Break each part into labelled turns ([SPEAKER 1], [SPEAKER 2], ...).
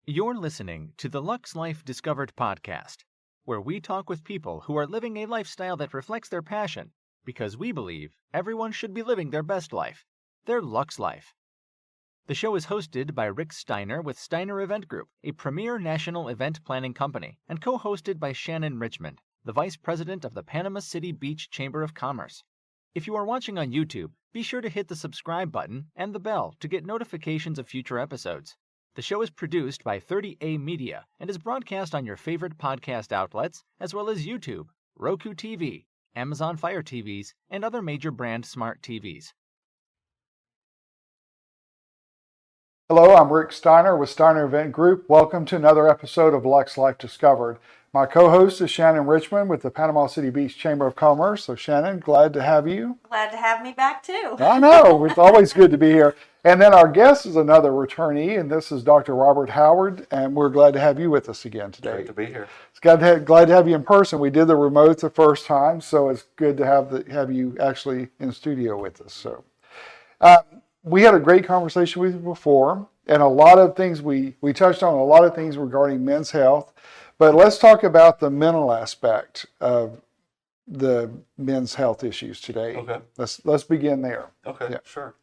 [SPEAKER 1] You're listening to the Lux Life Discovered podcast, where we talk with people who are living a lifestyle that reflects their passion, because we believe everyone should be living their best life, their Lux Life. The show is hosted by Rick Steiner with Steiner Event Group, a premier national event planning company, and co-hosted by Shannon Richmond, the Vice President of the Panama City Beach Chamber of Commerce. If you are watching on YouTube, be sure to hit the subscribe button and the bell to get notifications of future episodes. The show is produced by 30A Media and is broadcast on your favorite podcast outlets, as well as YouTube, Roku TV, Amazon Fire TVs, and other major brand smart TVs.
[SPEAKER 2] Hello, I'm Rick Steiner with Steiner Event Group. Welcome to another episode of Lux Life Discovered. My co-host is Shannon Richmond with the Panama City Beach Chamber of Commerce. So Shannon, glad to have you.
[SPEAKER 3] Glad to have me back too.
[SPEAKER 2] I know, it's always good to be here. And then our guest is another returnee, and this is Dr. Robert Howard, and we're glad to have you with us again today.
[SPEAKER 4] Great to be here.
[SPEAKER 2] It's glad to have you in person. We did the remote the first time, so it's good to have you actually in studio with us. So we had a great conversation with you before, and a lot of things we touched on a lot of things regarding men's health. But let's talk about the mental aspect of the men's health issues today.
[SPEAKER 4] Okay.
[SPEAKER 2] Let's begin there.
[SPEAKER 4] Okay,
[SPEAKER 2] Yeah.
[SPEAKER 4] sure.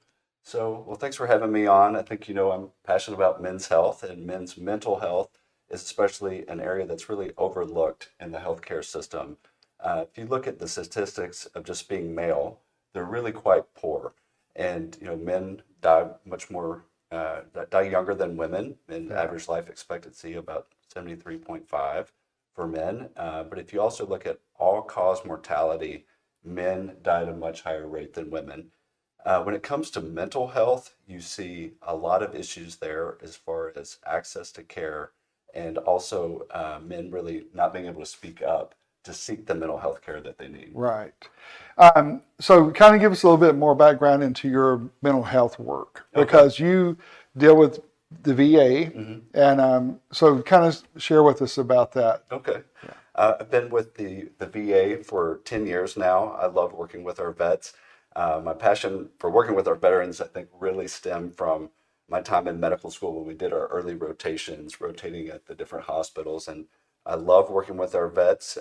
[SPEAKER 4] So, well, thanks for having me on. I think, I'm passionate about men's health, and men's mental health is especially an area that's really overlooked in the healthcare system. If you look at the statistics of just being male, they're really quite poor. And, men die much more, die younger than women. In average life expectancy about 73.5 for men. But if you also look at all-cause mortality, men die at a much higher rate than women. When it comes to mental health, you see a lot of issues there as far as access to care, and also men really not being able to speak up to seek the mental health care that they need.
[SPEAKER 2] Right. So kind of give us a little bit more background into your mental health work, because you deal with the VA, and so kind of share with us about that.
[SPEAKER 4] Okay. Yeah. I've been with the VA for 10 years now. I love working with our vets. My passion for working with our veterans, I think, really stemmed from my time in medical school when we did our early rotations, rotating at the different hospitals. And I love working with our vets.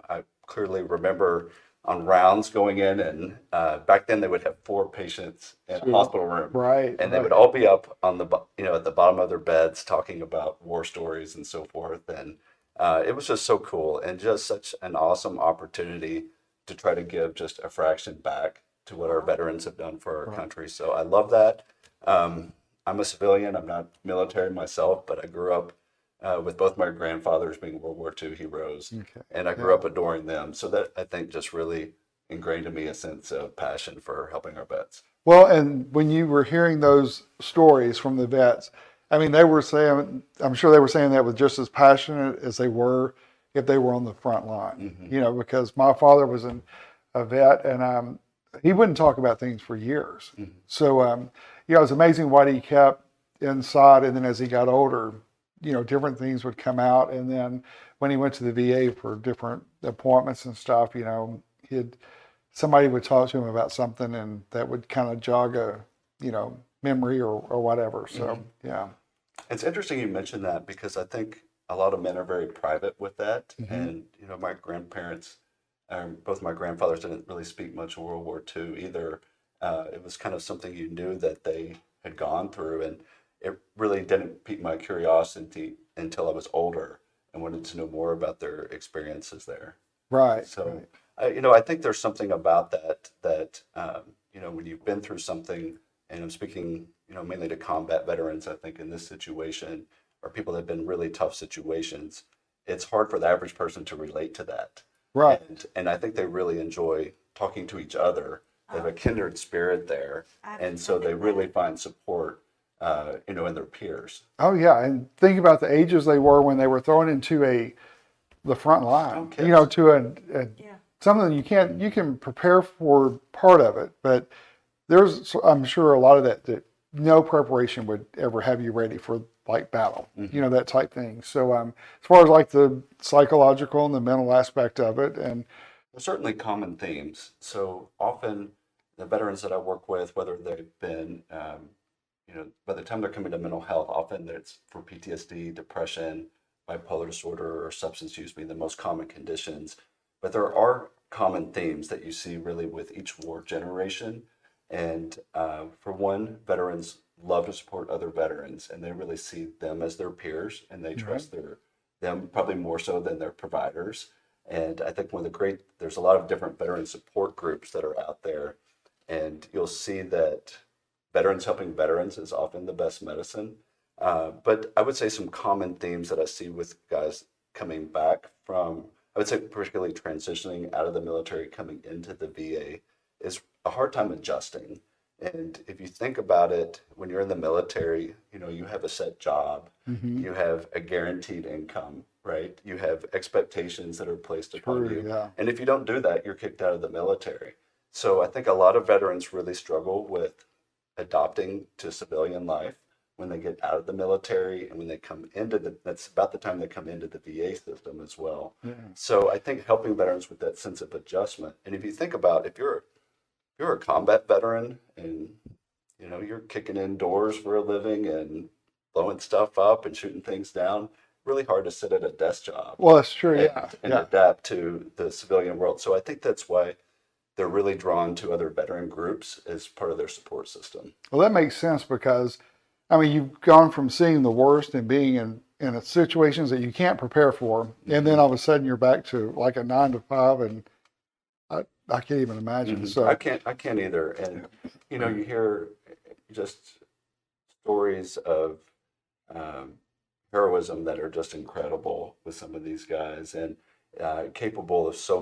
[SPEAKER 4] I clearly remember on rounds going in, and back then they would have 4 patients in a hospital room.
[SPEAKER 2] Right.
[SPEAKER 4] And they would all be up on the, at the bottom of their beds talking about war stories and so forth. And it was just so cool and just such an awesome opportunity to try to give just a fraction back to what our veterans have done for our country. So I love that. I'm a civilian. I'm not military myself, but I grew up with both my grandfathers being World War II heroes, and I grew up adoring them. So that, I think, just really ingrained in me a sense of passion for helping our vets.
[SPEAKER 2] Well, and when you were hearing those stories from the vets, I mean, they were saying, I'm sure they were saying that with just as passionate as they were if they were on the front line, because my father was a vet, and he wouldn't talk about things for years. So, it was amazing what he kept inside. And then as he got older, different things would come out. And then when he went to the VA for different appointments and stuff, somebody would talk to him about something, and that would kind of jog a, memory or whatever. So, yeah.
[SPEAKER 4] It's interesting you mentioned that, because I think a lot of men are very private with that. And, my grandparents, both my grandfathers didn't really speak much of World War II either. It was kind of something you knew that they had gone through, and it really didn't pique my curiosity until I was older and wanted to know more about their experiences there.
[SPEAKER 2] Right.
[SPEAKER 4] So, I think there's something about that when you've been through something, and I'm speaking, mainly to combat veterans, I think in this situation, or people that have been really tough situations, it's hard for the average person to relate to that.
[SPEAKER 2] Right.
[SPEAKER 4] And I think they really enjoy talking to each other. They have a kindred spirit there. And so they really find support, in their peers.
[SPEAKER 2] Oh, yeah. And think about the ages they were when they were thrown into the front line, to something you can prepare for part of it, but there's, I'm sure, a lot of that no preparation would ever have you ready for like battle, that type thing. So as far as like the psychological and the mental aspect of it, and
[SPEAKER 4] there's certainly common themes. So often the veterans that I work with, whether they've been, by the time they're coming to mental health, often it's for PTSD, depression, bipolar disorder, or substance use being the most common conditions. But there are common themes that you see really with each war generation. And for one, veterans love to support other veterans, and they really see them as their peers, and they trust them probably more so than their providers. And I think there's a lot of different veteran support groups that are out there, and you'll see that veterans helping veterans is often the best medicine. But I would say some common themes that I see with guys coming back from, I would say particularly transitioning out of the military, coming into the VA, is a hard time adjusting. And if you think about it, when you're in the military, you have a set job, you have a guaranteed income, right? You have expectations that are placed upon you.
[SPEAKER 2] Yeah.
[SPEAKER 4] And if you don't do that, you're kicked out of the military. So I think a lot of veterans really struggle with adopting to civilian life when they get out of the military and when they come that's about the time they come into the VA system as well.
[SPEAKER 2] Yeah.
[SPEAKER 4] So I think helping veterans with that sense of adjustment. And if you think about, if you're a combat veteran and you're kicking in doors for a living and blowing stuff up and shooting things down, really hard to sit at a desk job.
[SPEAKER 2] Well, that's true. Yeah.
[SPEAKER 4] And adapt to the civilian world. So I think that's why they're really drawn to other veteran groups as part of their support system.
[SPEAKER 2] Well, that makes sense because, you've gone from seeing the worst and being in situations that you can't prepare for, and then all of a sudden you're back to like a 9 to 5, and I can't even imagine.
[SPEAKER 4] Mm-hmm.
[SPEAKER 2] So
[SPEAKER 4] I can't either. And you hear just stories of heroism that are just incredible with some of these guys, and capable of so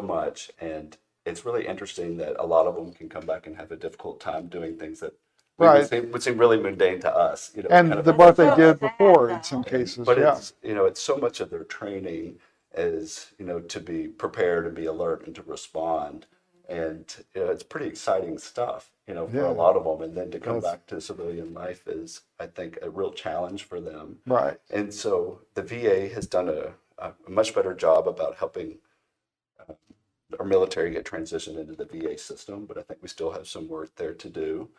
[SPEAKER 4] much. And it's really interesting that a lot of them can come back and have a difficult time doing things that would seem really mundane to us.
[SPEAKER 2] and what they did before in some cases.
[SPEAKER 4] But
[SPEAKER 2] Yeah.
[SPEAKER 4] it's so much of their training is to be prepared and be alert and to respond, and it's pretty exciting stuff for a lot of them. And then to come back to civilian life is, I think, a real challenge for them.
[SPEAKER 2] Right.
[SPEAKER 4] And so the VA has done a much better job about helping our military get transitioned into the VA system, but I think we still have some work there to do.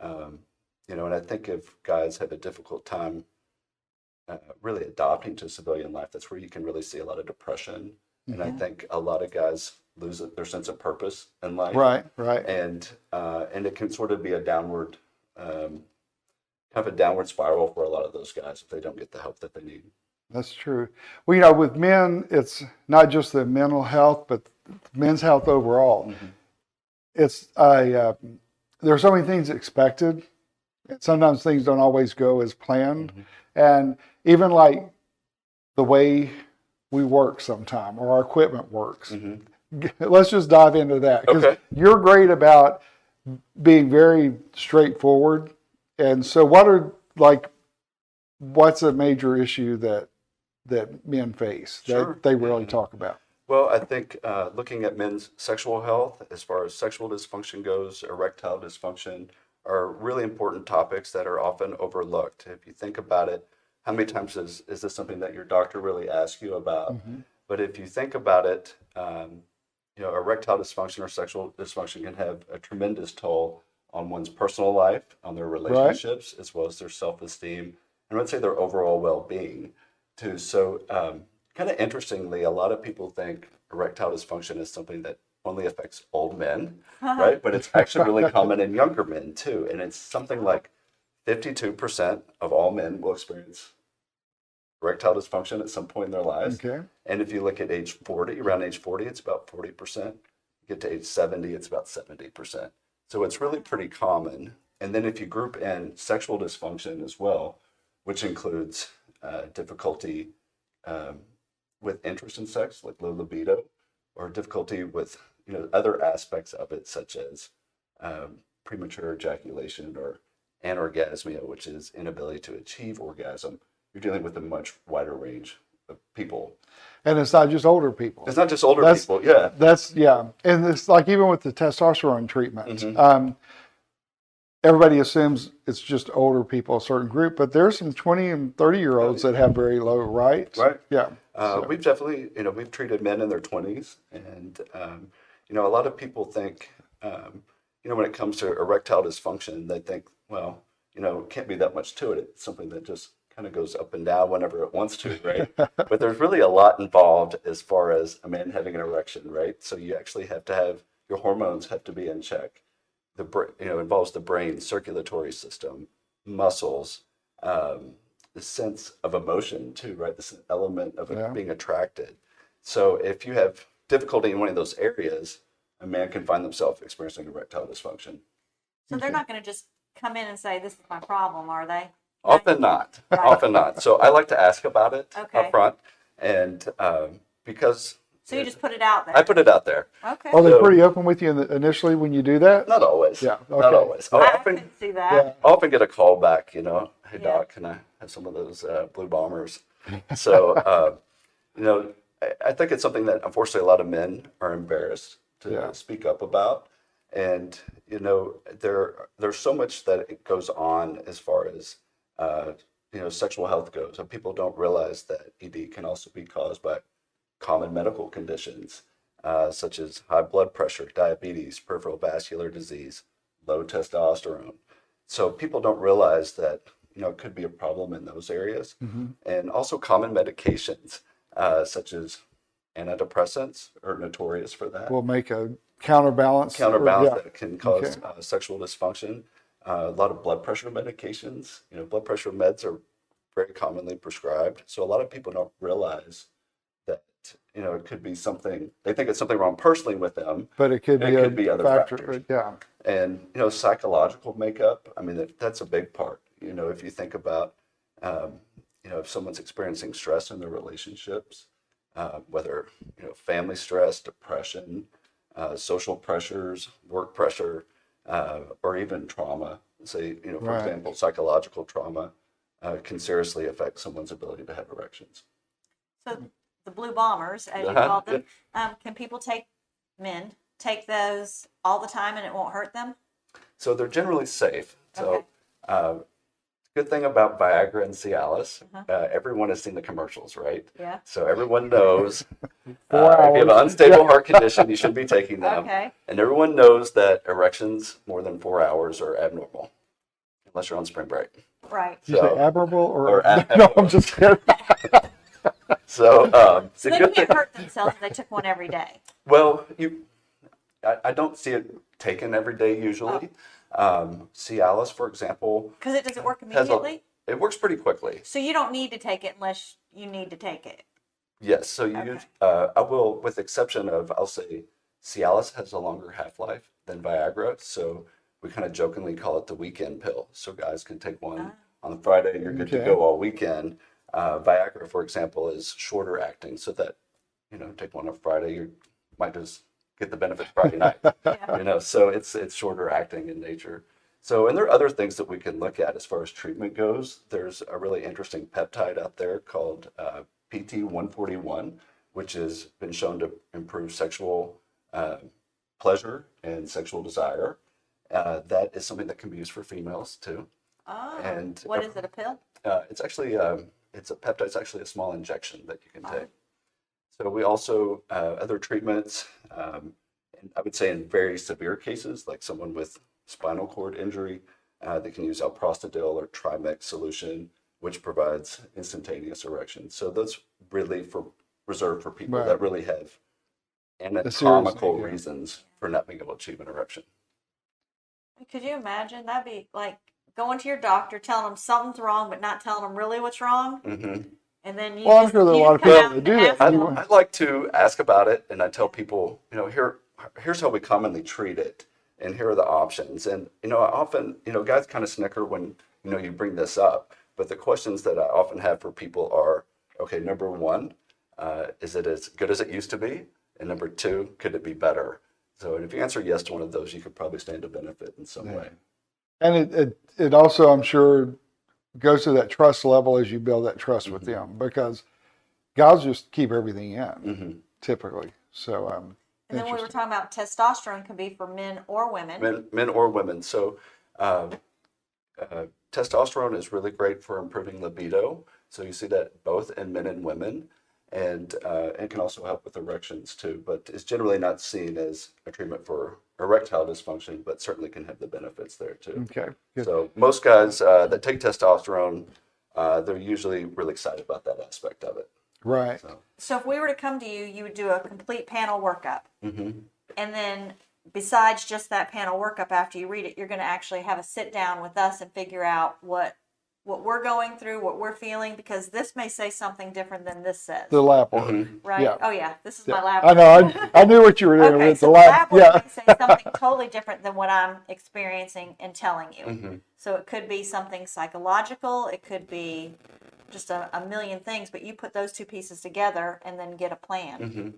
[SPEAKER 4] And I think if guys have a difficult time really adopting to civilian life, that's where you can really see a lot of depression. And I think a lot of guys lose their sense of purpose in life.
[SPEAKER 2] Right.
[SPEAKER 4] And it can sort of be a downward, kind of a downward spiral for a lot of those guys if they don't get the help that they need.
[SPEAKER 2] That's true. Well, with men, it's not just the mental health, but men's health overall.
[SPEAKER 4] Mm-hmm.
[SPEAKER 2] It's there are so many things expected. Sometimes things don't always go as planned.
[SPEAKER 4] Mm-hmm.
[SPEAKER 2] And even like the way we work sometime or our equipment works.
[SPEAKER 4] Mm-hmm.
[SPEAKER 2] Let's just dive into that. Because you're great about being very straightforward. And so what's a major issue that men face that they really talk about?
[SPEAKER 4] Well, I think looking at men's sexual health, as far as sexual dysfunction goes, erectile dysfunction, are really important topics that are often overlooked. If you think about it, how many times is this something that your doctor really asks you about? Mm-hmm. But if you think about it, erectile dysfunction or sexual dysfunction can have a tremendous toll on one's personal life, on their relationships, as well as their self-esteem, and I'd say their overall well-being too. So kind of interestingly, a lot of people think erectile dysfunction is something that only affects old men, right? But it's actually really common in younger men too. And it's something like 52% of all men will experience erectile dysfunction at some point in their lives.
[SPEAKER 2] Okay.
[SPEAKER 4] And if you look at around age 40, it's about 40%. You get to age 70, it's about 70%. So it's really pretty common. And then if you group in sexual dysfunction as well, which includes difficulty with interest in sex, like low libido, or difficulty with other aspects of it, such as premature ejaculation or anorgasmia, which is inability to achieve orgasm. You're dealing with a much wider range of people.
[SPEAKER 2] And it's not just older people.
[SPEAKER 4] It's not just older people, yeah.
[SPEAKER 2] And it's like even with the testosterone treatment,
[SPEAKER 4] Mm-hmm.
[SPEAKER 2] Everybody assumes it's just older people, a certain group, but there's some 20 and 30-year-olds that have very low, right?
[SPEAKER 4] Right.
[SPEAKER 2] Yeah.
[SPEAKER 4] We've definitely, we've treated men in their 20s, and, a lot of people think, when it comes to erectile dysfunction, they think, well, can't be that much to it. It's something that just kind of goes up and down whenever it wants to, right? But there's really a lot involved as far as a man having an erection, right? So you actually have to have your hormones have to be in check. Involves the brain, circulatory system, muscles, the sense of emotion too, right? This element of being attracted. So if you have difficulty in one of those areas, a man can find themselves experiencing erectile dysfunction.
[SPEAKER 3] So they're not going to just come in and say, "This is my problem," are they?
[SPEAKER 4] Often not.
[SPEAKER 3] Right.
[SPEAKER 4] Often not. So I like to ask about it
[SPEAKER 3] Okay.
[SPEAKER 4] up front, and because
[SPEAKER 3] So you just put it out there.
[SPEAKER 4] I put it out there.
[SPEAKER 3] Okay.
[SPEAKER 2] Are they
[SPEAKER 4] So-
[SPEAKER 2] pretty open with you initially when you do that?
[SPEAKER 4] Not always.
[SPEAKER 2] Yeah,
[SPEAKER 4] Not
[SPEAKER 2] okay.
[SPEAKER 4] always.
[SPEAKER 3] I
[SPEAKER 4] Often,
[SPEAKER 3] can see that.
[SPEAKER 2] Yeah.
[SPEAKER 4] often get a call back. Hey
[SPEAKER 3] Yeah.
[SPEAKER 4] doc, can I have some of those blue bombers? So I think it's something that unfortunately a lot of men are embarrassed to speak up about. And there's so much that it goes on as far as sexual health goes. And people don't realize that ED can also be caused by common medical conditions such as high blood pressure, diabetes, peripheral vascular disease, low testosterone. So people don't realize that it could be a problem in those areas. And also common medications such as antidepressants are notorious for that.
[SPEAKER 2] We'll make a counterbalance.
[SPEAKER 4] That can cause sexual dysfunction. A lot of blood pressure medications. Blood pressure meds are very commonly prescribed. So a lot of people don't realize that it could be something. They think it's something wrong personally with them,
[SPEAKER 2] But it could be
[SPEAKER 4] other
[SPEAKER 2] factor.
[SPEAKER 4] factors.
[SPEAKER 2] Yeah.
[SPEAKER 4] And psychological makeup. I mean, that's a big part. If you think about, if someone's experiencing stress in their relationships, whether family stress, depression, social pressures, work pressure, or even trauma. Say, for example, psychological trauma can seriously affect someone's ability to have erections.
[SPEAKER 3] So the blue bombers, as you called them, can people men take those all the time and it won't hurt them?
[SPEAKER 4] So they're generally safe. So good thing about Viagra and Cialis, everyone has seen the commercials, right?
[SPEAKER 3] Yeah.
[SPEAKER 4] So everyone knows if
[SPEAKER 2] 4
[SPEAKER 4] you have an
[SPEAKER 2] hours.
[SPEAKER 4] unstable heart condition, you should be taking them.
[SPEAKER 3] Okay.
[SPEAKER 4] And everyone knows that erections more than 4 hours are abnormal, unless you're on spring break.
[SPEAKER 3] Right.
[SPEAKER 2] Did you say admirable or no?
[SPEAKER 4] abnormal.
[SPEAKER 2] I'm just kidding.
[SPEAKER 4] So
[SPEAKER 3] So
[SPEAKER 4] the
[SPEAKER 3] they
[SPEAKER 4] good
[SPEAKER 3] can't
[SPEAKER 4] thing,
[SPEAKER 3] hurt themselves if they took one every day.
[SPEAKER 4] well, I don't see it taken every day usually. Cialis, for example,
[SPEAKER 3] Because it doesn't work
[SPEAKER 4] has
[SPEAKER 3] immediately.
[SPEAKER 4] it works pretty quickly.
[SPEAKER 3] So you don't need to take it unless you need to take it.
[SPEAKER 4] Yes, so I will, with exception of, I'll say, Cialis has a longer half-life than Viagra, so we kind of jokingly call it the weekend pill. So guys can take one on Friday and you're good to go all weekend. Viagra, for example, is shorter acting, so that, take one on Friday, you might just get the benefit Friday night.
[SPEAKER 3] Yeah.
[SPEAKER 4] So it's shorter acting in nature. So, and there are other things that we can look at as far as treatment goes. There's a really interesting peptide out there called PT-141, which has been shown to improve sexual pleasure and sexual desire. That is something that can be used for females too.
[SPEAKER 3] Oh.
[SPEAKER 4] And
[SPEAKER 3] What is it? A pill?
[SPEAKER 4] it's actually it's a peptide. It's actually a small injection that you can take. So we also other treatments. And I would say in very severe cases, like someone with spinal cord injury, they can use alprostadil or Trimix solution, which provides instantaneous erection. So that's really reserved for people that really have anatomical reasons for not being able to achieve an erection.
[SPEAKER 3] Could you imagine? That'd be like going to your doctor, telling them something's wrong, but not telling them really what's wrong.
[SPEAKER 4] Mm-hmm.
[SPEAKER 3] And then you
[SPEAKER 2] Well, I'm
[SPEAKER 3] just,
[SPEAKER 2] sure there are a
[SPEAKER 3] you
[SPEAKER 2] lot of
[SPEAKER 3] come
[SPEAKER 2] people
[SPEAKER 3] out
[SPEAKER 2] that do
[SPEAKER 3] and
[SPEAKER 2] that.
[SPEAKER 3] ask
[SPEAKER 4] I
[SPEAKER 3] them.
[SPEAKER 4] like to ask about it, and I tell people, here's how we commonly treat it, and here are the options. And often, guys kind of snicker when you bring this up, but the questions that I often have for people are, okay, number one, is it as good as it used to be? And number two, could it be better? So if you answer yes to one of those, you could probably stand to benefit in some way.
[SPEAKER 2] And it also, I'm sure, goes to that trust level as you build that trust with them, because guys just keep everything in typically. So
[SPEAKER 3] And then we were talking about testosterone can be for men or women.
[SPEAKER 4] Men or women. So testosterone is really great for improving libido. So you see that both in men and women, and it can also help with erections too. But it's generally not seen as a treatment for erectile dysfunction, but certainly can have the benefits there too.
[SPEAKER 2] Okay. Good.
[SPEAKER 4] So most guys that take testosterone, they're usually really excited about that aspect of it.
[SPEAKER 2] Right.
[SPEAKER 3] So if we were to come to you, you would do a complete panel workup.
[SPEAKER 4] Mm-hmm.
[SPEAKER 3] And then besides just that panel workup, after you read it, you're going to actually have a sit down with us and figure out what we're going through, what we're feeling, because this may say something different than this says.
[SPEAKER 2] The lab work.
[SPEAKER 4] Mm-hmm.
[SPEAKER 3] Right?
[SPEAKER 2] Yeah.
[SPEAKER 3] Oh, yeah. This is
[SPEAKER 2] Yeah.
[SPEAKER 3] my lab
[SPEAKER 2] I
[SPEAKER 3] work.
[SPEAKER 2] know. I knew what you were doing
[SPEAKER 3] Okay,
[SPEAKER 2] with
[SPEAKER 3] so
[SPEAKER 2] the
[SPEAKER 3] the
[SPEAKER 2] lab.
[SPEAKER 3] lab work
[SPEAKER 2] Yeah.
[SPEAKER 3] may say something totally different than what I'm experiencing and telling you.
[SPEAKER 4] Mm-hmm.
[SPEAKER 3] So it could be something psychological. It could be just a million things, but you put those two pieces together and then get a plan.
[SPEAKER 4] Mm-hmm.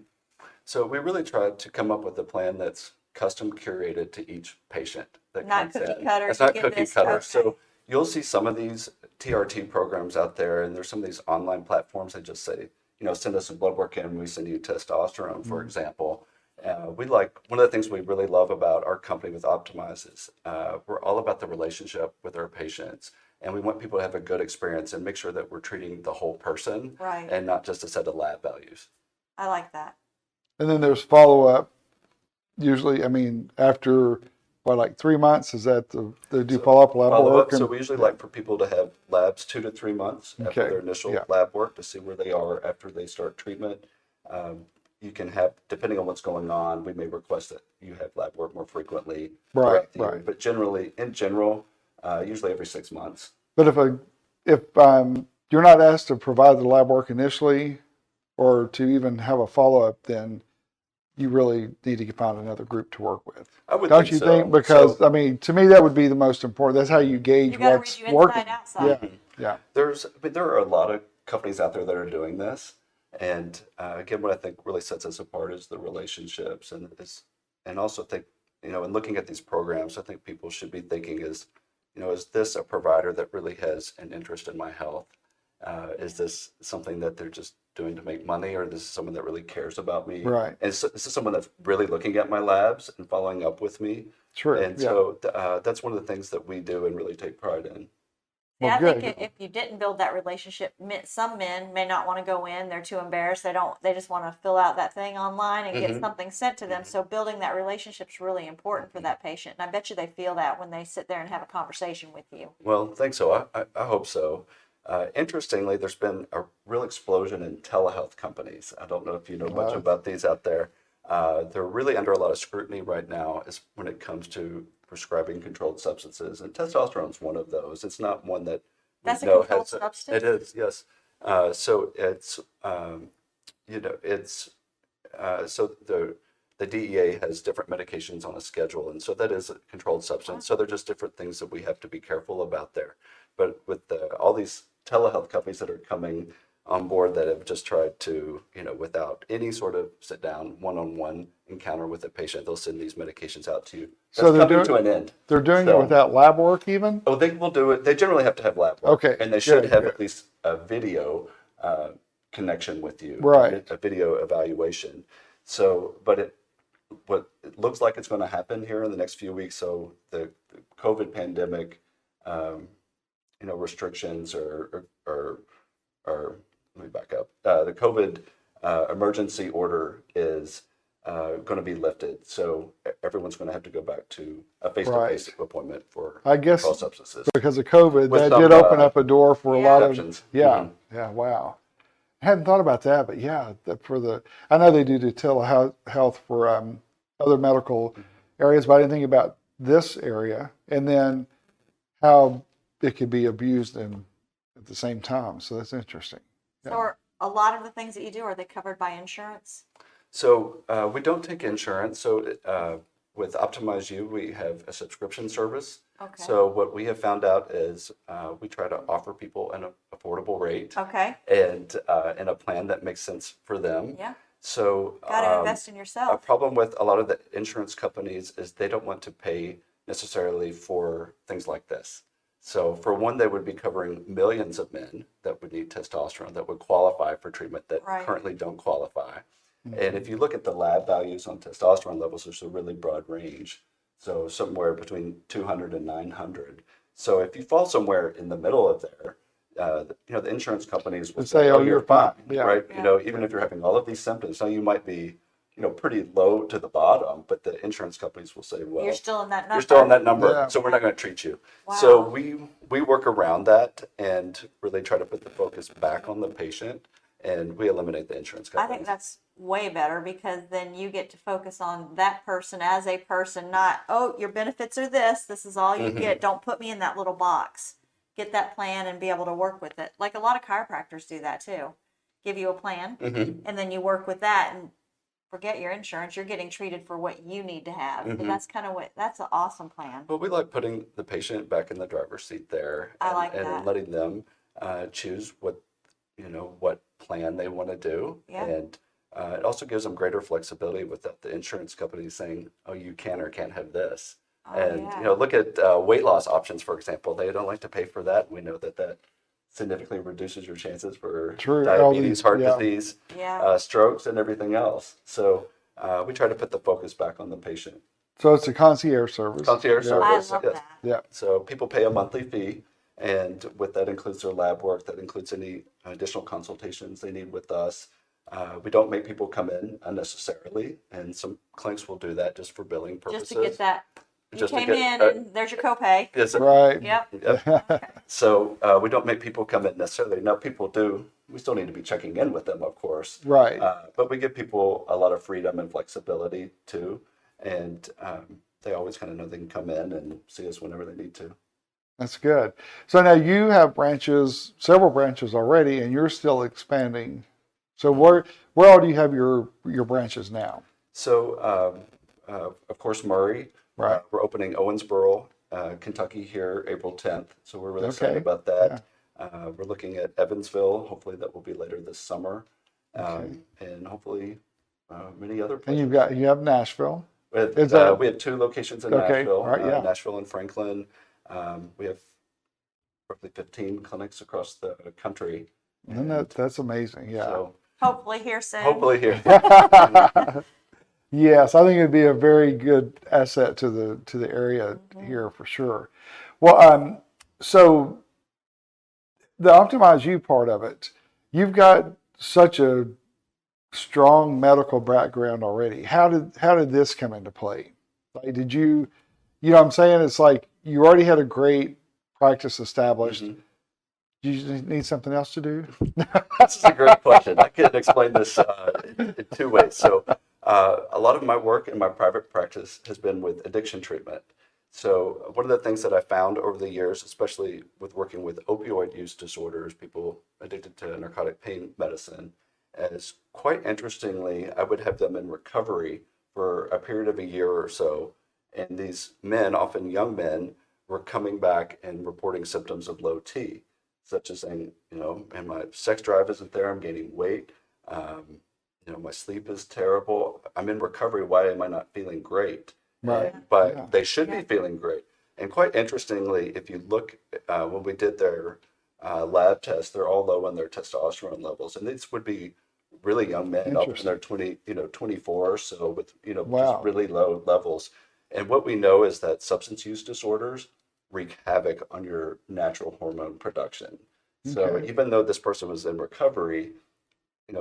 [SPEAKER 4] So we really tried to come up with a plan that's custom curated to each patient that
[SPEAKER 3] Not
[SPEAKER 4] comes
[SPEAKER 3] cookie
[SPEAKER 4] in.
[SPEAKER 3] cutter,
[SPEAKER 4] It's
[SPEAKER 3] you
[SPEAKER 4] not
[SPEAKER 3] get
[SPEAKER 4] cookie
[SPEAKER 3] this,
[SPEAKER 4] cutter.
[SPEAKER 3] okay.
[SPEAKER 4] So you'll see some of these TRT programs out there, and there's some of these online platforms that just say, send us some blood work in, we send you testosterone, for example. One of the things we really love about our company with Optimize is we're all about the relationship with our patients. And we want people to have a good experience and make sure that we're treating the whole person
[SPEAKER 3] Right.
[SPEAKER 4] and not just a set of lab values.
[SPEAKER 3] I like that.
[SPEAKER 2] And then there's follow up. Usually, after like 3 months, is that they do follow up lab work?
[SPEAKER 4] So we usually like for people to have labs 2 to 3 months after
[SPEAKER 2] Okay,
[SPEAKER 4] their initial
[SPEAKER 2] yeah.
[SPEAKER 4] lab work to see where they are after they start treatment. You can have, depending on what's going on, we may request that you have lab work more frequently
[SPEAKER 2] Right,
[SPEAKER 4] throughout the year.
[SPEAKER 2] right.
[SPEAKER 4] But in general, usually every 6 months.
[SPEAKER 2] But if you're not asked to provide the lab work initially, or to even have a follow up, then you really need to find another group to work with.
[SPEAKER 4] I would
[SPEAKER 2] Don't
[SPEAKER 4] think
[SPEAKER 2] you
[SPEAKER 4] so.
[SPEAKER 2] think? Because
[SPEAKER 4] So-
[SPEAKER 2] to me, that would be the most important. That's how you gauge
[SPEAKER 3] You got to read
[SPEAKER 2] what's
[SPEAKER 3] you
[SPEAKER 2] working.
[SPEAKER 3] inside, outside.
[SPEAKER 2] Yeah.
[SPEAKER 4] There are a lot of companies out there that are doing this, and again, what I think really sets us apart is the relationships, and also think, in looking at these programs, I think people should be thinking is this a provider that really has an interest in my health? Is this something that they're just doing to make money, or this is someone that really cares about me?
[SPEAKER 2] Right.
[SPEAKER 4] And so this is someone that's really looking at my labs and following up with me.
[SPEAKER 2] True.
[SPEAKER 4] And
[SPEAKER 2] yeah.
[SPEAKER 4] so that's one of the things that we do and really take pride in.
[SPEAKER 3] Yeah,
[SPEAKER 2] Well,
[SPEAKER 3] I
[SPEAKER 2] good.
[SPEAKER 3] think if you didn't build that relationship, some men may not want to go in. They're too embarrassed. They just want to fill out that thing online and get something sent to them. So building that relationship is really important for that patient. And I bet you they feel that when they sit there and have a conversation with you.
[SPEAKER 4] Well, thanks. So I hope so. Interestingly, there's been a real explosion in telehealth companies. I don't know if you know much about these out there. They're really under a lot of scrutiny right now when it comes to prescribing controlled substances, and testosterone is one of those. It's not one that we
[SPEAKER 3] That's a
[SPEAKER 4] know
[SPEAKER 3] controlled
[SPEAKER 4] has
[SPEAKER 3] substance?
[SPEAKER 4] It is, yes. So it's so the DEA has different medications on a schedule, and so that is a controlled substance. So they're just different things that we have to be careful about there. But with all these telehealth companies that are coming on board that have just tried to, without any sort of sit down one-on-one encounter with a patient, they'll send these medications out to you. That's
[SPEAKER 2] So they're
[SPEAKER 4] coming
[SPEAKER 2] doing-
[SPEAKER 4] to an end.
[SPEAKER 2] They're doing it
[SPEAKER 4] So-
[SPEAKER 2] without lab work even?
[SPEAKER 4] Oh, they will do it. They generally have to have lab work.
[SPEAKER 2] Okay,
[SPEAKER 4] And they should
[SPEAKER 2] good,
[SPEAKER 4] have
[SPEAKER 2] good.
[SPEAKER 4] at least a video connection with you.
[SPEAKER 2] Right.
[SPEAKER 4] A video evaluation. So, but what it looks like it's going to happen here in the next few weeks. So the COVID pandemic, restrictions are, let me back up. The COVID emergency order is going to be lifted. So everyone's going to have to go back to a face-to-face appointment for
[SPEAKER 2] I guess
[SPEAKER 4] controlled substances.
[SPEAKER 2] because of COVID,
[SPEAKER 4] With
[SPEAKER 2] that
[SPEAKER 4] some,
[SPEAKER 2] did open up a door for a lot of,
[SPEAKER 4] exceptions.
[SPEAKER 2] yeah, wow. I hadn't thought about that, but yeah, I know they do telehealth for other medical areas, but I didn't think about this area, and then how it could be abused at the same time. So that's interesting.
[SPEAKER 3] So are a lot of the things that you do, are they covered by insurance?
[SPEAKER 4] So we don't take insurance. So with Optimize You, we have a subscription service.
[SPEAKER 3] Okay.
[SPEAKER 4] So what we have found out is we try to offer people an affordable rate
[SPEAKER 3] Okay.
[SPEAKER 4] and in a plan that makes sense for them.
[SPEAKER 3] Yeah.
[SPEAKER 4] So
[SPEAKER 3] Got to invest in
[SPEAKER 4] a
[SPEAKER 3] yourself.
[SPEAKER 4] problem with a lot of the insurance companies is they don't want to pay necessarily for things like this. So for one, they would be covering millions of men that would need testosterone that would qualify for treatment that
[SPEAKER 3] Right.
[SPEAKER 4] currently don't qualify. And if you look at the lab values on testosterone levels, there's a really broad range. So somewhere between 200 and 900. So if you fall somewhere in the middle of there, the insurance companies will
[SPEAKER 2] Say, "Oh, you're fine." Yeah.
[SPEAKER 4] right?
[SPEAKER 3] Yeah.
[SPEAKER 4] Even if you're having all of these symptoms, so you might be, pretty low to the bottom, but the insurance companies will say, well,
[SPEAKER 3] You're still in that number.
[SPEAKER 4] you're still in that number,
[SPEAKER 2] Yeah.
[SPEAKER 4] so we're not going to treat you.
[SPEAKER 3] Wow.
[SPEAKER 4] So we work around that and really try to put the focus back on the patient, and we eliminate the insurance
[SPEAKER 3] I
[SPEAKER 4] companies.
[SPEAKER 3] think that's way better because then you get to focus on that person as a person, not, oh, your benefits are this. This is all you get. Don't put me in that little box. Get that plan and be able to work with it. Like a lot of chiropractors do that too. Give you a plan and then you work with that and forget your insurance. You're getting treated for what you need to have. So that's kind of that's an awesome plan.
[SPEAKER 4] But we like putting the patient back in the driver's seat there,
[SPEAKER 3] I like
[SPEAKER 4] and
[SPEAKER 3] that.
[SPEAKER 4] letting them choose what plan they want to do,
[SPEAKER 3] Yeah.
[SPEAKER 4] and it also gives them greater flexibility without the insurance company saying, "Oh, you can or can't have this."
[SPEAKER 3] Oh,
[SPEAKER 4] And
[SPEAKER 3] yeah.
[SPEAKER 4] look at weight loss options, for example. They don't like to pay for that. We know that significantly reduces your chances for
[SPEAKER 2] True.
[SPEAKER 4] diabetes, heart
[SPEAKER 2] Yeah.
[SPEAKER 4] disease,
[SPEAKER 3] Yeah.
[SPEAKER 4] strokes, and everything else. So we try to put the focus back on the patient.
[SPEAKER 2] So it's a concierge service.
[SPEAKER 4] Concierge
[SPEAKER 2] Yeah.
[SPEAKER 3] I
[SPEAKER 4] service.
[SPEAKER 3] love
[SPEAKER 4] yes.
[SPEAKER 3] that.
[SPEAKER 2] Yeah.
[SPEAKER 4] So people pay a monthly fee, and with that includes their lab work. That includes any additional consultations they need with us. We don't make people come in unnecessarily, and some clinics will do that just for billing purposes.
[SPEAKER 3] Just to get that. You
[SPEAKER 4] Just to
[SPEAKER 3] came
[SPEAKER 4] get,
[SPEAKER 3] in and there's your copay.
[SPEAKER 4] Yes,
[SPEAKER 2] Right.
[SPEAKER 3] Yep.
[SPEAKER 4] Yep. So we don't make people come in necessarily. Now people do. We still need to be checking in with them, of course.
[SPEAKER 2] Right.
[SPEAKER 4] But we give people a lot of freedom and flexibility too, and they always kind of know they can come in and see us whenever they need to.
[SPEAKER 2] That's good. So now you have several branches already, and you're still expanding. So where all do you have your branches now?
[SPEAKER 4] So of course, Murray.
[SPEAKER 2] Right.
[SPEAKER 4] We're opening Owensboro, Kentucky here April 10th. So we're really excited
[SPEAKER 2] Okay.
[SPEAKER 4] about that. We're looking at Evansville. Hopefully that will be later this summer.
[SPEAKER 2] Okay.
[SPEAKER 4] And hopefully many other
[SPEAKER 2] And
[SPEAKER 4] places.
[SPEAKER 2] you have Nashville.
[SPEAKER 4] We have,
[SPEAKER 2] Is that-
[SPEAKER 4] we have 2 locations in
[SPEAKER 2] Okay,
[SPEAKER 4] Nashville,
[SPEAKER 2] all right, yeah.
[SPEAKER 4] Nashville and Franklin. We have roughly 15 clinics across the country.
[SPEAKER 2] And that's amazing. Yeah.
[SPEAKER 4] So
[SPEAKER 3] Hopefully here soon.
[SPEAKER 4] hopefully here.
[SPEAKER 2] Yes, I think it'd be a very good asset to the area here for sure. Well, so the Optimize You part of it, you've got such a strong medical background already. How did this come into play? Like, did you know what I'm saying? It's like you already had a great practice established.
[SPEAKER 4] Mhm.
[SPEAKER 2] Do you just need something else to do?
[SPEAKER 4] This is a great question. I can explain this in 2 ways. So a lot of my work in my private practice has been with addiction treatment. So one of the things that I found over the years, especially with working with opioid use disorders, people addicted to narcotic pain medicine, is quite interestingly, I would have them in recovery for a period of a year or so. And these men, often young men, were coming back and reporting symptoms of low T, such as saying, and my sex drive isn't there, I'm gaining weight, my sleep is terrible, I'm in recovery, why am I not feeling great?
[SPEAKER 2] Right.
[SPEAKER 4] But
[SPEAKER 2] Yeah.
[SPEAKER 4] they should be feeling great. And quite interestingly, if you look, when we did their lab tests, they're all low on their testosterone levels. And these would be really young men, up in their 24 or so, with,
[SPEAKER 2] Wow.
[SPEAKER 4] just really low levels. And what we know is that substance use disorders wreak havoc on your natural hormone production. So
[SPEAKER 2] Okay.
[SPEAKER 4] even though this person was in recovery,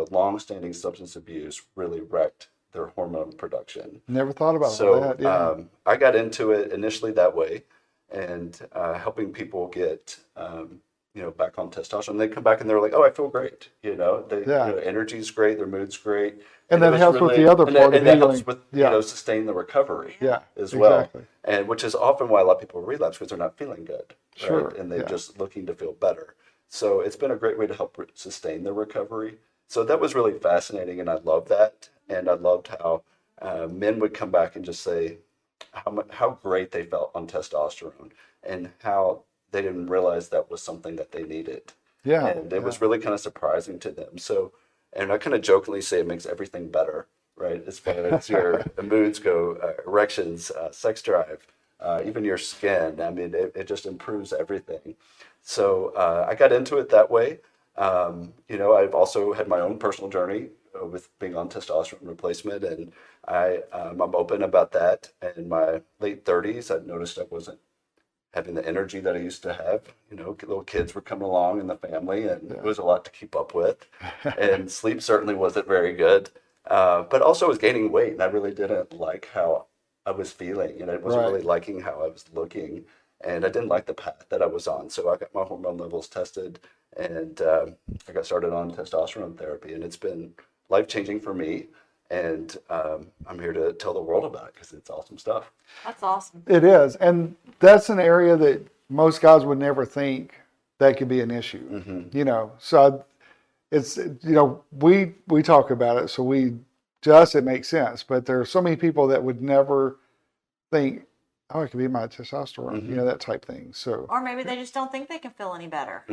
[SPEAKER 4] long-standing substance abuse really wrecked their hormone production.
[SPEAKER 2] Never thought about
[SPEAKER 4] So
[SPEAKER 2] that. Yeah.
[SPEAKER 4] I got into it initially that way, and helping people get back on testosterone. They come back and they're like, "Oh, I feel great." Their energy's great, their mood's great,
[SPEAKER 2] And that
[SPEAKER 4] it was
[SPEAKER 2] helps with the other part of
[SPEAKER 4] and that
[SPEAKER 2] healing.
[SPEAKER 4] helps with
[SPEAKER 2] Yeah.
[SPEAKER 4] sustain the recovery
[SPEAKER 2] Yeah,
[SPEAKER 4] as well.
[SPEAKER 2] exactly.
[SPEAKER 4] And which is often why a lot of people relapse, because they're not feeling good, right?
[SPEAKER 2] Sure,
[SPEAKER 4] And they're
[SPEAKER 2] yeah.
[SPEAKER 4] just looking to feel better. So it's been a great way to help sustain the recovery. So that was really fascinating, and I loved that. And I loved how men would come back and just say how great they felt on testosterone, and how they didn't realize that was something that they needed.
[SPEAKER 2] Yeah.
[SPEAKER 4] And it was really kind of surprising to them. So, and I kind of jokingly say it makes everything better, right? As far as your moods go, erections, sex drive, even your skin. I mean, it just improves everything. So I got into it that way. I've also had my own personal journey with being on testosterone replacement, and I'm open about that. In my late 30s, I noticed I wasn't having the energy that I used to have. Little kids were coming along in the family, and it was a lot to keep up with. And sleep certainly wasn't very good. But also I was gaining weight, and I really didn't like how I was feeling, and I wasn't
[SPEAKER 2] Right.
[SPEAKER 4] really liking how I was looking, and I didn't like the path that I was on. So I got my hormone levels tested, and I got started on testosterone therapy, and it's been life-changing for me. And I'm here to tell the world about it because it's awesome stuff.
[SPEAKER 3] That's awesome.
[SPEAKER 2] It is. And that's an area that most guys would never think that could be an issue, you know. So it's, you know, we talk about it, so to us it makes sense, but there are so many people that would never think, oh, it could be my testosterone, you know, that type thing. So,
[SPEAKER 3] Or maybe they just don't think they can feel any better.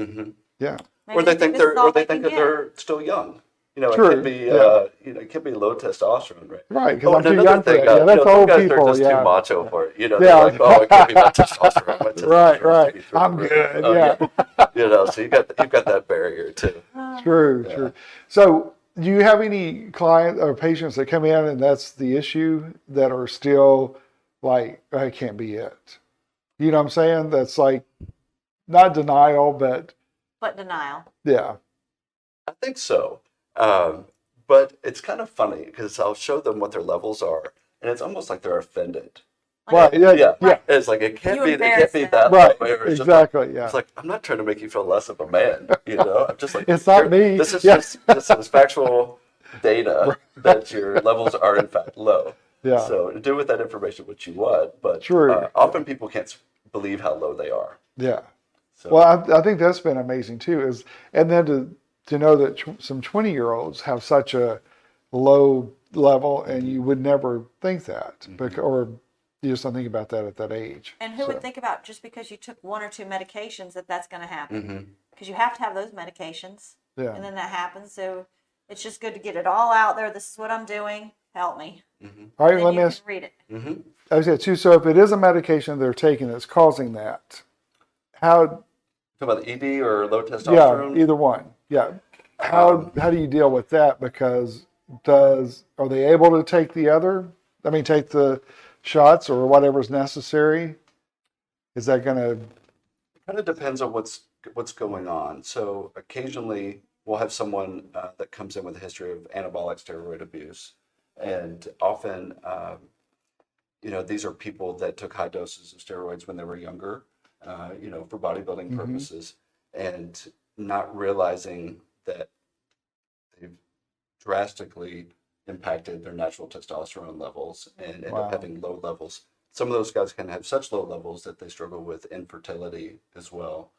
[SPEAKER 2] yeah.
[SPEAKER 3] Maybe
[SPEAKER 4] Or they think
[SPEAKER 3] this is all they can
[SPEAKER 4] that
[SPEAKER 3] get.
[SPEAKER 4] they're still young. You know,
[SPEAKER 2] True,
[SPEAKER 4] it could be
[SPEAKER 2] yeah.
[SPEAKER 4] you know, it could be low testosterone, right?
[SPEAKER 2] Right, because
[SPEAKER 4] Oh,
[SPEAKER 2] I'm
[SPEAKER 4] and
[SPEAKER 2] too
[SPEAKER 4] another
[SPEAKER 2] young for
[SPEAKER 4] thing,
[SPEAKER 2] that. Yeah, that's
[SPEAKER 4] you know, some
[SPEAKER 2] old
[SPEAKER 4] guys
[SPEAKER 2] people.
[SPEAKER 4] are just
[SPEAKER 2] Yeah.
[SPEAKER 4] too macho for it. You know,
[SPEAKER 2] Yeah.
[SPEAKER 4] they're like, oh, it can't be my testosterone. My testosterone's
[SPEAKER 2] Right.
[SPEAKER 4] too through
[SPEAKER 2] I'm
[SPEAKER 4] the roof.
[SPEAKER 2] good.
[SPEAKER 4] Oh,
[SPEAKER 2] Yeah.
[SPEAKER 4] You know, so you've got that barrier too.
[SPEAKER 2] True. So, do you have any client or patients that come in and that's the issue that are still like, oh, it can't be it? You know what I'm saying? That's like not denial, but
[SPEAKER 3] denial.
[SPEAKER 2] yeah.
[SPEAKER 4] I think so. But it's kind of funny because I'll show them what their levels are, and it's almost like they're offended.
[SPEAKER 2] Right. Yeah.
[SPEAKER 4] Yeah. It's like it can't
[SPEAKER 3] You
[SPEAKER 4] be
[SPEAKER 3] embarrass
[SPEAKER 4] that
[SPEAKER 3] them.
[SPEAKER 2] Right.
[SPEAKER 4] way. Or it's just
[SPEAKER 2] Exactly.
[SPEAKER 4] like,
[SPEAKER 2] Yeah.
[SPEAKER 4] it's like I'm not trying to make you feel less of a man. You know, I'm just like
[SPEAKER 2] It's not me.
[SPEAKER 4] This is
[SPEAKER 2] Yeah.
[SPEAKER 4] this is factual data that your levels are in fact low.
[SPEAKER 2] Yeah.
[SPEAKER 4] So do with that information what you want, but
[SPEAKER 2] True.
[SPEAKER 4] often people can't believe how low they are.
[SPEAKER 2] Yeah.
[SPEAKER 4] So,
[SPEAKER 2] Well, I think that's been amazing too. And then to know that some 20-year-olds have such a low level, and you would never think that, or you just don't think about that at that age.
[SPEAKER 3] And who
[SPEAKER 2] So,
[SPEAKER 3] would think about just because you took one or two medications that's going to happen?
[SPEAKER 4] Mm-hmm.
[SPEAKER 3] Because you have to have those medications,
[SPEAKER 2] Yeah.
[SPEAKER 3] and then that happens. So it's just good to get it all out there. This is what I'm doing. Help me.
[SPEAKER 2] All right,
[SPEAKER 3] Then
[SPEAKER 2] let
[SPEAKER 3] you
[SPEAKER 2] me
[SPEAKER 3] can
[SPEAKER 2] ask.
[SPEAKER 3] read it.
[SPEAKER 2] I said too. So if it is a medication they're taking that's causing that, how?
[SPEAKER 4] Talk about the ED or low
[SPEAKER 2] Yeah,
[SPEAKER 4] testosterone.
[SPEAKER 2] either one. Yeah. How do you deal with that? Because are they able to take take the shots or whatever's necessary? Is that going to?
[SPEAKER 4] Kind of depends on what's going on. So occasionally we'll have someone that comes in with a history of anabolic steroid abuse, and often you know, these are people that took high doses of steroids when they were younger, you know, for bodybuilding purposes, and not realizing that they've drastically impacted their natural testosterone levels and end
[SPEAKER 2] Wow.
[SPEAKER 4] up having low levels. Some of those guys can have such low levels that they struggle with infertility as well.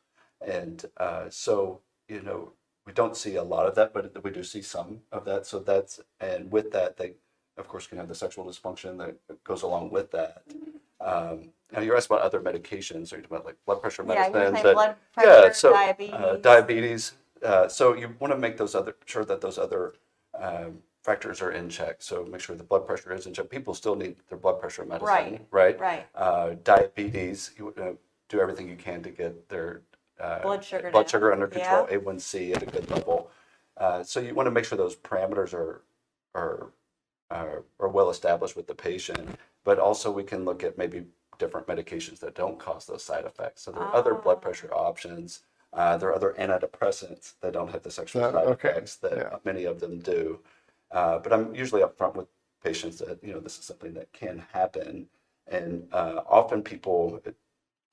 [SPEAKER 4] And so, you know, we don't see a lot of that, but we do see some of that. So and with that, they, of course, can have the sexual dysfunction that goes along with that. Now, you're asked about other medications, or you're talking about like blood pressure
[SPEAKER 3] Yeah,
[SPEAKER 4] medicines.
[SPEAKER 3] you're saying blood pressure, diabetes.
[SPEAKER 4] Diabetes. So you want to make sure that those other factors are in check. So make sure the blood pressure is in check. People still need their blood pressure medicine, right? Diabetes. You do everything you can to get their
[SPEAKER 3] Blood sugar down.
[SPEAKER 4] under control, A1C at a good level. So you want to make sure those parameters are well established with the patient. But also we can look at maybe different medications that don't cause those side effects. So there are other blood pressure options. There are other antidepressants that don't have the sexual side effects that many of them do. But I'm usually upfront with patients that, you know, this is something that can happen. And often people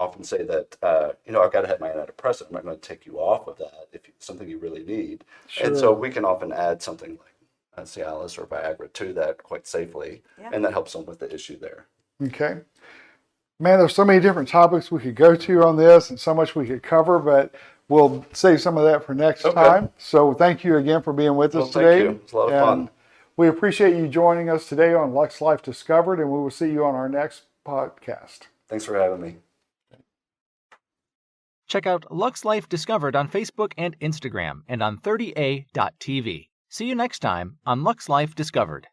[SPEAKER 4] often say that, you know, I've got to have my antidepressant. I'm not going to take you off of that if it's something you really need.
[SPEAKER 2] Sure.
[SPEAKER 4] And so we can often add something like Cialis or Viagra to that quite safely.
[SPEAKER 3] Yeah.
[SPEAKER 4] And that helps them with the issue there.
[SPEAKER 2] Okay. Man, there's so many different topics we could go to on this and so much we could cover, but we'll save some of that for next time. So thank you again for being with us today.
[SPEAKER 4] Thank you. It's a lot of fun.
[SPEAKER 2] We appreciate you joining us today on Lux Life Discovered, and we will see you on our next podcast.
[SPEAKER 4] Thanks for having me.
[SPEAKER 1] Check out Lux Life Discovered on Facebook and Instagram and on 30a.tv. See you next time on Lux Life Discovered.